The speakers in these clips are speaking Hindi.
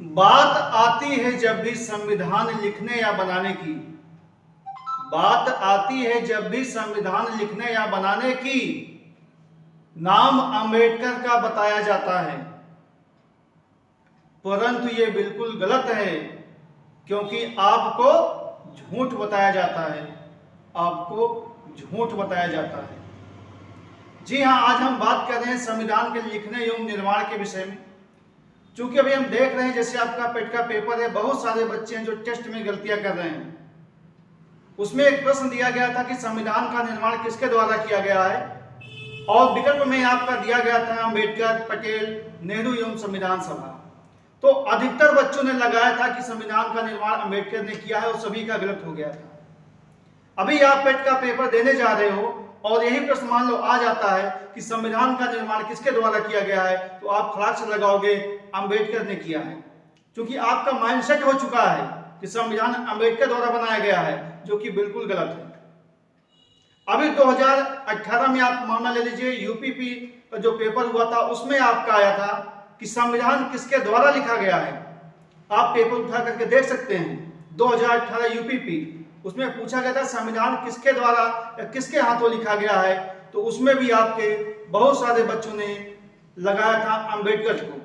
बात आती है जब भी संविधान लिखने या बनाने की, बात आती है जब भी संविधान लिखने या बनाने की, नाम अंबेडकर का बताया जाता है। परंतु ये बिल्कुल गलत है, क्योंकि आपको झूठ बताया जाता है, आपको झूठ बताया जाता है। जी हाँ, आज हम बात कर रहे हैं संविधान के लिखने एवं निर्माण के विषय में। चूंकि अभी हम देख रहे हैं जैसे आपका पेट का पेपर है, बहुत सारे बच्चे हैं जो टेस्ट में गलतियां कर रहे हैं। उसमें एक प्रश्न दिया गया था कि संविधान का निर्माण किसके द्वारा किया गया है, और विकल्प में आपका दिया गया था अंबेडकर, पटेल, नेहरू एवं संविधान सभा। तो अधिकतर बच्चों ने लगाया था कि संविधान का निर्माण अंबेडकर ने किया है और सभी का गलत हो गया था। अभी आप पेट का पेपर देने जा रहे हो और यही प्रश्न मान लो आ जाता है कि संविधान का निर्माण किसके द्वारा किया गया है, तो आप खड़ाक से लगाओगे अंबेडकर ने किया है, क्योंकि आपका माइंडसेट हो चुका है कि संविधान अंबेडकर द्वारा बनाया गया है, जो कि बिल्कुल गलत है। अभी 2018 में आप मामला ले लीजिए, यूपीपी का जो पेपर हुआ था उसमें आपका आया था कि संविधान किसके द्वारा लिखा गया है। आप पेपर उठा करके देख सकते हैं, 2018 यूपीपी, उसमें पूछा गया था संविधान किसके द्वारा या किसके हाथों लिखा गया है, तो उसमें भी आपके बहुत सारे बच्चों ने लगाया था अंबेडकर को,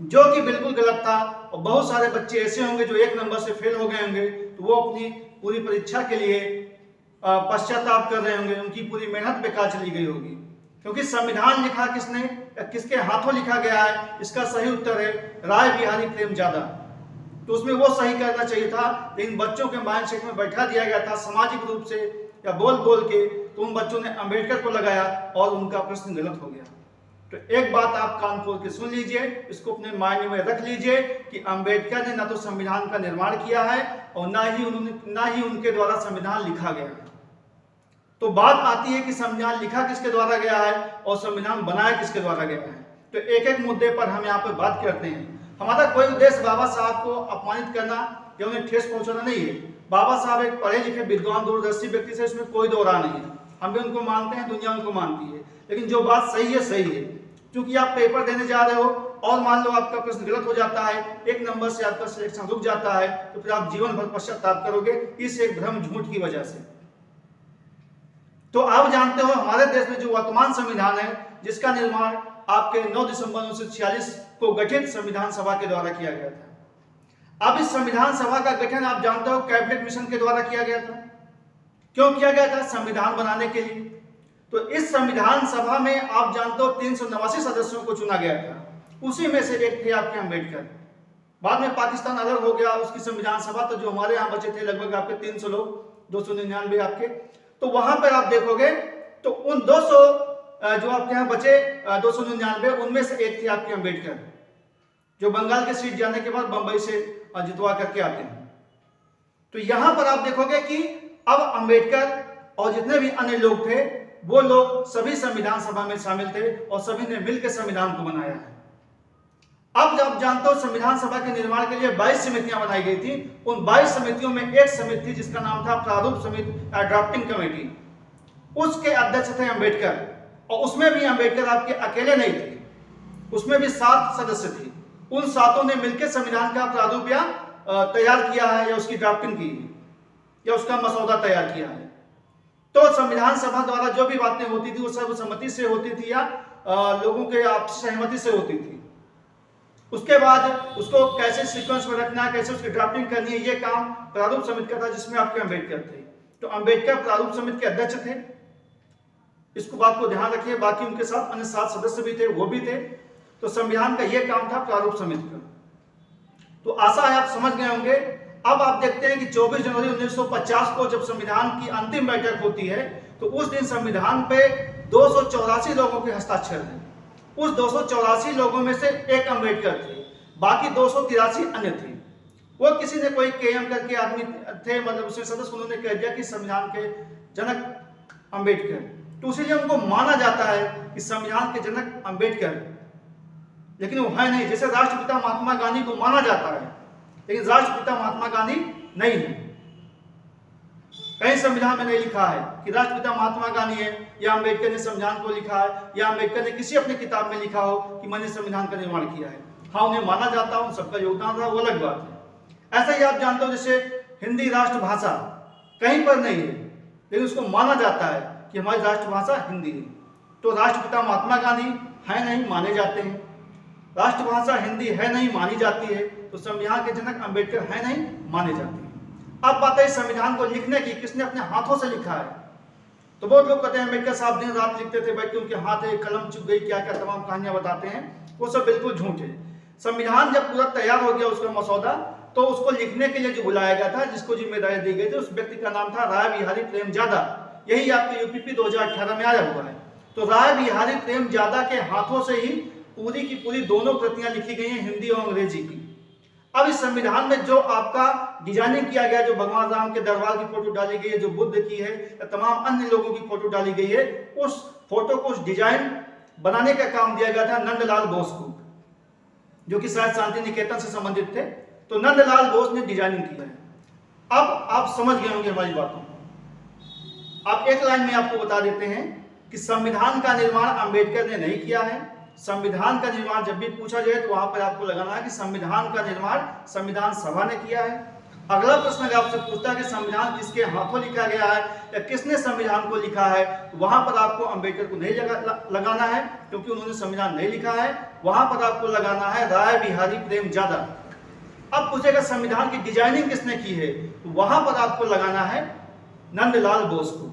जो कि बिल्कुल गलत था। और बहुत सारे बच्चे ऐसे होंगे जो एक नंबर से फेल हो गए होंगे, तो वो अपनी पूरी परीक्षा के लिए पश्चाताप कर रहे होंगे, उनकी पूरी मेहनत बेकार चली गई होगी। क्योंकि संविधान लिखा किसने या किसके हाथों लिखा गया है, इसका सही उत्तर है राय बिहारी प्रेमजादा। तो उसमें वो सही करना चाहिए था, लेकिन बच्चों के माइंडसेट में बैठा दिया गया था सामाजिक रूप से या बोल बोल के, तो उन बच्चों ने अंबेडकर को लगाया और उनका प्रश्न गलत हो गया। तो एक बात आप कान खोल के सुन लीजिए, इसको अपने माइंड में रख लीजिए कि अंबेडकर ने ना तो संविधान का निर्माण किया है और ना ही उनके द्वारा संविधान लिखा गया है। तो बात आती है कि संविधान लिखा किसके द्वारा गया है और संविधान बनाया किसके द्वारा गया है। तो एक एक मुद्दे पर हम यहाँ पर बात करते हैं। हमारा कोई उद्देश्य बाबा साहब को अपमानित करना या उन्हें ठेस पहुंचाना नहीं है। बाबा साहब एक पढ़े लिखे विद्वान दूरदर्शी व्यक्ति से, इसमें कोई दो राह नहीं है। हम भी उनको मानते हैं, दुनिया उनको मानती है, लेकिन जो बात सही है सही है। क्योंकि आप पेपर देने जा रहे हो और मान लो आपका प्रश्न गलत हो जाता है, एक नंबर से आपका सिलेक्शन रुक जाता है, तो फिर आप जीवन भर पश्चाताप करोगे इस एक भ्रम झूठ की वजह से। तो आप जानते हो हमारे देश में जो वर्तमान संविधान है, जिसका निर्माण आपके 9 दिसंबर 1946 को गठित संविधान सभा के द्वारा किया गया था। अब इस संविधान सभा का गठन आप जानते हो कैबिनेट मिशन के द्वारा किया गया था। क्यों किया गया था? संविधान बनाने के लिए। तो इस संविधान सभा में आप जानते हो 389 सदस्यों को चुना गया था, उसी में से एक थे आपके अंबेडकर। बाद में पाकिस्तान अलग हो गया, उसकी संविधान सभा, तो जो हमारे यहाँ बचे थे लगभग आपके 300 लोग, 299 आपके। तो वहां पर आप देखोगे तो उन 200 जो आपके यहाँ बचे 299, उनमें से एक थे आपके अंबेडकर, जो बंगाल के सीट जाने के बाद बंबई से जितवा करके आते हैं। तो यहां पर आप देखोगे कि अब अंबेडकर और जितने भी अन्य लोग थे, वो लोग सभी संविधान सभा में शामिल थे और सभी ने मिलकर संविधान को बनाया है। अब आप जानते हो संविधान सभा के निर्माण के लिए 22 समितियां बनाई गई थी। उन 22 समितियों में एक समिति थी जिसका नाम था प्रारूप समिति, ड्राफ्टिंग कमेटी। उसके अध्यक्ष थे अंबेडकर, और उसमें भी अंबेडकर आपके अकेले नहीं थे, उसमें भी 7 सदस्य थे। उन 7 ने मिलकर संविधान का प्रारूप या तैयार किया है, या उसकी ड्राफ्टिंग की है, या उसका मसौदा तैयार किया है। तो संविधान सभा द्वारा जो भी बातें होती थी वो सर्वसम्मति से होती थी या लोगों के आपसी सहमति से होती थी। उसके बाद उसको कैसे सीक्वेंस में रखना है, कैसे उसकी ड्राफ्टिंग करनी है, ये काम प्रारूप समिति का था, जिसमें आपके अंबेडकर थे। तो अंबेडकर प्रारूप समिति के अध्यक्ष थे, इसको बात को ध्यान रखिए। बाकी उनके साथ अन्य 7 सदस्य भी थे, वो भी थे। तो संविधान का यह काम था प्रारूप समिति का। तो आशा है आप समझ गए होंगे। अब आप देखते हैं कि 24 जनवरी 1950 को जब संविधान की अंतिम बैठक होती है, तो उस दिन संविधान पे 284 लोगों के हस्ताक्षर हैं। उस 284 लोगों में से एक अंबेडकर थे, बाकी 283 अन्य थे। वो किसी ने कोई केएम करके आदमी थे, मतलब उसमें सदस्य, उन्होंने कह दिया कि संविधान के जनक अंबेडकर। तो इसीलिए उनको माना जाता है कि संविधान के जनक अंबेडकर, लेकिन वो है नहीं। जैसे राष्ट्रपिता महात्मा गांधी को माना जाता है, लेकिन राष्ट्रपिता महात्मा गांधी नहीं है। कहीं संविधान में नहीं लिखा है कि राष्ट्रपिता महात्मा गांधी है, या अंबेडकर ने संविधान को लिखा है, या अंबेडकर ने किसी अपनी किताब में लिखा हो कि मैंने संविधान का निर्माण किया है। हाँ उन्हें माना जाता है, उन सबका योगदान रहा, वो अलग बात है। ऐसा ही आप जानते हो जैसे हिंदी राष्ट्रभाषा कहीं पर नहीं है, लेकिन उसको माना जाता है कि हमारी राष्ट्रभाषा हिंदी है। तो राष्ट्रपिता महात्मा गांधी है नहीं, माने जाते हैं। राष्ट्रभाषा हिंदी है नहीं, मानी जाती है। तो संविधान के जनक अंबेडकर है नहीं, माने जाते हैं। अब बात है संविधान को लिखने की, किसने अपने हाथों से लिखा है। तो बहुत लोग कहते हैं अम्बेडकर साहब दिन रात लिखते थे, बैठ के उनके हाथ है, कलम चुप गई, क्या क्या तमाम कहानियां बताते हैं, वो सब बिल्कुल झूठ है। संविधान जब पूरा तैयार हो गया उसका मसौदा, तो उसको लिखने के लिए जो बुलाया गया था, जिसको जिम्मेदारी दी गई थी, उस व्यक्ति का नाम था राय बिहारी प्रेमजादा। यही आपके यूपीपी 2018 में आया हुआ है। तो राय बिहारी प्रेमजादा के हाथों से ही पूरी की पूरी दोनों प्रतियां लिखी गई हैं, हिंदी और अंग्रेजी की। अब इस संविधान में जो आपका डिजाइनिंग किया गया, जो भगवान राम के दरबार की फोटो डाली गई है, जो बुद्ध की है, या तमाम अन्य लोगों की फोटो डाली गई है, उस फोटो को, उस डिजाइन बनाने का काम दिया गया था नंदलाल बोस को, जो कि शायद शांति निकेतन से संबंधित थे। तो नंदलाल बोस ने डिजाइनिंग किया है। अब आप समझ गए होंगे हमारी बातों को। आप एक लाइन में आपको बता देते हैं कि संविधान का निर्माण अंबेडकर ने नहीं किया है। संविधान का निर्माण जब भी पूछा जाए तो वहां पर आपको लगाना है कि संविधान का निर्माण संविधान सभा ने किया है। अगला प्रश्न अगर आपसे पूछता है कि संविधान किसके हाथों लिखा गया है या किसने संविधान को लिखा है, तो वहां पर आपको अंबेडकर को नहीं लगाना है, क्योंकि उन्होंने संविधान नहीं लिखा है। वहां पर आपको लगाना है राय बिहारी प्रेमजादा। अब पूछेगा संविधान की डिजाइनिंग किसने की है, तो वहां पर आपको लगाना है नंदलाल बोस को।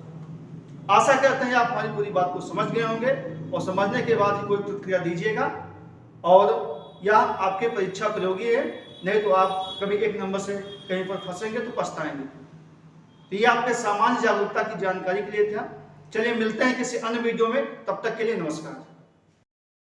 आशा करते हैं आप हमारी पूरी बात को समझ गए होंगे, और समझने के बाद ही कोई प्रतिक्रिया दीजिएगा। और यह आपके परीक्षा प्रयोगी है, नहीं तो आप कभी एक नंबर से कहीं पर फंसेंगे तो पछताएंगे। तो ये आपके सामान्य जागरूकता की जानकारी के लिए था। चलिए मिलते हैं किसी अन्य वीडियो में, तब तक के लिए नमस्कार।